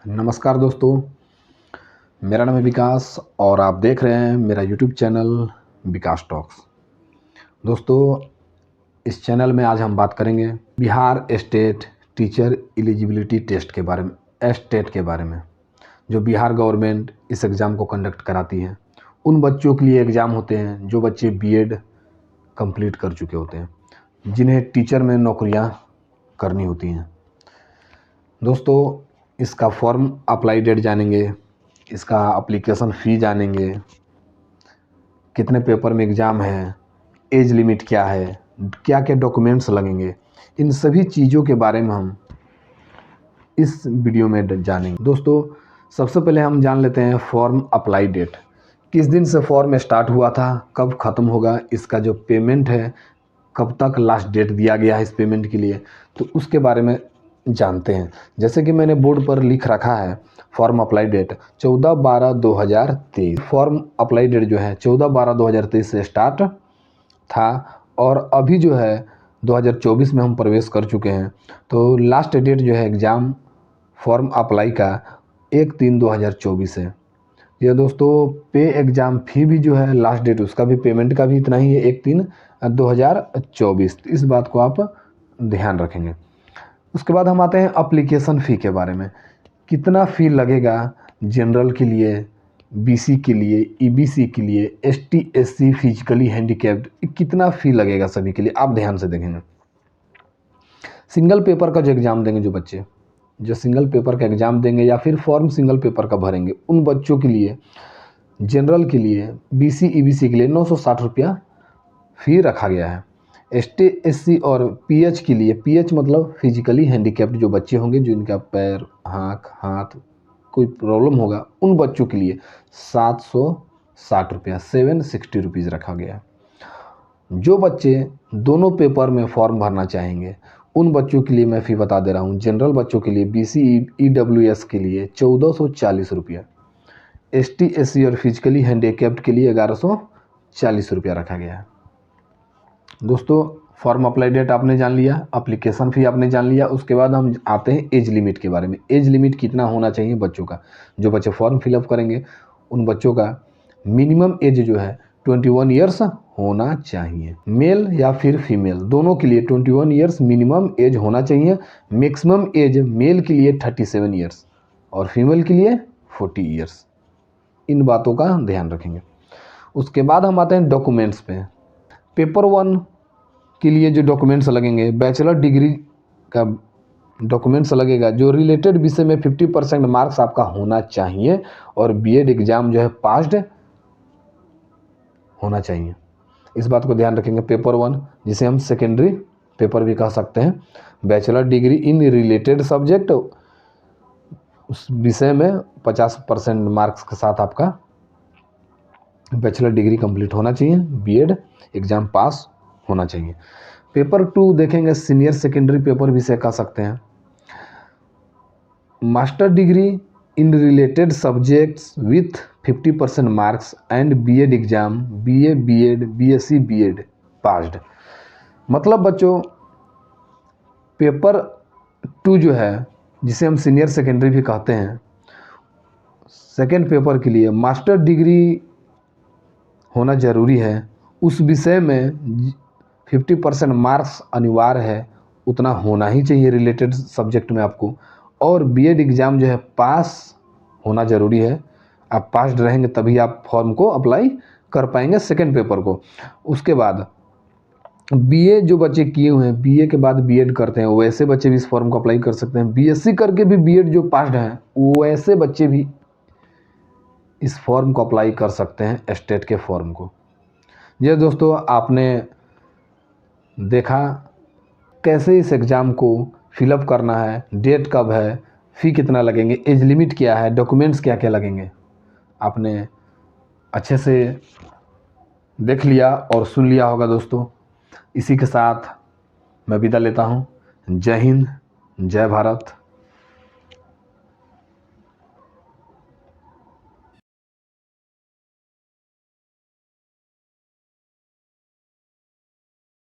नमस्कार दोस्तों, मेरा नाम है विकास और आप देख रहे हैं मेरा यूट्यूब चैनल विकास टॉक्स। दोस्तों, इस चैनल में आज हम बात करेंगे Bihar state teacher eligibility test के बारे में, एस्टेट के बारे में, जो बिहार गवर्नमेंट इस एग्ज़ाम को कंडक्ट कराती है। उन बच्चों के लिए एग्ज़ाम होते हैं जो बच्चे बीएड कंप्लीट कर चुके होते हैं, जिन्हें टीचर में नौकरियां करनी होती हैं। दोस्तों, इसका फॉर्म अप्लाई डेट जानेंगे, इसका एप्लीकेशन फ़ी जानेंगे, कितने पेपर में एग्ज़ाम है, एज लिमिट क्या है, क्या क्या डॉक्यूमेंट्स लगेंगे, इन सभी चीज़ों के बारे में हम इस वीडियो में जानेंगे। दोस्तों, सबसे पहले हम जान लेते हैं फॉर्म अप्लाई डेट। किस दिन से फॉर्म स्टार्ट हुआ था, कब ख़त्म होगा, इसका जो पेमेंट है कब तक लास्ट डेट दिया गया है इस पेमेंट के लिए, तो उसके बारे में जानते हैं। जैसे कि मैंने बोर्ड पर लिख रखा है, form apply date 14/12/2023। Form apply date जो है 14/12/2023 से स्टार्ट था और अभी जो है 2024 में हम प्रवेश कर चुके हैं। तो लास्ट डेट जो है एग्ज़ाम फॉर्म अप्लाई का 1/3/2024 है। ये दोस्तों, पे एग्ज़ाम फ़ी भी जो है लास्ट डेट उसका भी पेमेंट का भी इतना ही है, 1/3/2024। इस बात को आप ध्यान रखेंगे। उसके बाद हम आते हैं एप्लीकेशन फ़ी के बारे में। कितना फ़ी लगेगा जनरल के लिए, बीसी के लिए, ईबीसी के लिए, एसटी एससी फिजिकली हैंडीकैप्ड, कितना फ़ी लगेगा सभी के लिए, आप ध्यान से देखेंगे। सिंगल पेपर का जो एग्ज़ाम देंगे, जो बच्चे जो सिंगल पेपर का एग्ज़ाम देंगे या फिर फॉर्म सिंगल पेपर का भरेंगे, उन बच्चों के लिए जनरल के लिए, बीसी ईबीसी के लिए 960 रुपया फ़ी रखा गया है। एसटी एससी और पीएच के लिए, पीएच मतलब फिजिकली हैंडीकैप्ड जो बच्चे होंगे, जिनका पैर हाथ कोई प्रॉब्लम होगा, उन बच्चों के लिए 760 रुपया, 760 रुपीज़ रखा गया है। जो बच्चे दोनों पेपर में फॉर्म भरना चाहेंगे, उन बच्चों के लिए मैं फ़ी बता दे रहा हूँ। जनरल बच्चों के लिए बीसी ईडब्ल्यूएस के लिए 1440 रुपया, एसटी एससी और फिजिकली हैंडीकैप्ड के लिए 1140 रुपया रखा गया है। दोस्तों, फॉर्म अप्लाई डेट आपने जान लिया, एप्लीकेशन फ़ी आपने जान लिया। उसके बाद हम आते हैं एज लिमिट के बारे में। एज लिमिट कितना होना चाहिए बच्चों का, जो बच्चे फॉर्म फिलअप करेंगे उन बच्चों का मिनिमम एज जो है 21 ईयर्स होना चाहिए। मेल या फिर फीमेल दोनों के लिए 21 ईयर्स मिनिमम एज होना चाहिए। मैक्सिमम एज मेल के लिए 37 ईयर्स और फीमेल के लिए 40 ईयर्स। इन बातों का ध्यान रखेंगे। उसके बाद हम आते हैं डॉक्यूमेंट्स पे। पेपर 1 के लिए जो डॉक्यूमेंट्स लगेंगे, बैचलर डिग्री का डॉक्यूमेंट्स लगेगा, जो रिलेटेड विषय में 50% मार्क्स आपका होना चाहिए और बीएड एग्ज़ाम जो है पास्ड होना चाहिए। इस बात को ध्यान रखेंगे। पेपर 1, जिसे हम सेकेंडरी पेपर भी कह सकते हैं, bachelor degree in related subject, उस विषय में 50% मार्क्स के साथ आपका बैचलर डिग्री कंप्लीट होना चाहिए, बीएड एग्ज़ाम पास होना चाहिए। पेपर 2 देखेंगे, सीनियर सेकेंडरी पेपर भी से कह सकते हैं। Master degree in related subjects with 50% marks and BEd exam, BA BEd BSc BEd passed. मतलब बच्चों, पेपर 2 जो है, जिसे हम सीनियर सेकेंडरी भी कहते हैं, सेकेंड पेपर के लिए मास्टर डिग्री होना ज़रूरी है। उस विषय में 50% मार्क्स अनिवार्य है, उतना होना ही चाहिए रिलेटेड सब्जेक्ट में आपको। और बीएड एग्ज़ाम जो है पास होना ज़रूरी है। आप पास्ड रहेंगे तभी आप फॉर्म को अप्लाई कर पाएंगे सेकेंड पेपर को। उसके बाद बीए जो बच्चे किए हुए हैं, बीए के बाद बीएड करते हैं, वैसे बच्चे भी इस फॉर्म को अप्लाई कर सकते हैं। बीएससी करके भी बीएड जो पास्ड हैं, वैसे बच्चे भी इस फॉर्म को अप्लाई कर सकते हैं, स्टेट के फॉर्म को। ये दोस्तों, आपने देखा कैसे इस एग्ज़ाम को फिलअप करना है, डेट कब है, फ़ी कितना लगेंगे, एज लिमिट क्या है, डॉक्यूमेंट्स क्या क्या लगेंगे, आपने अच्छे से देख लिया और सुन लिया होगा। दोस्तों, इसी के साथ मैं विदा लेता हूँ। जय हिंद, जय भारत।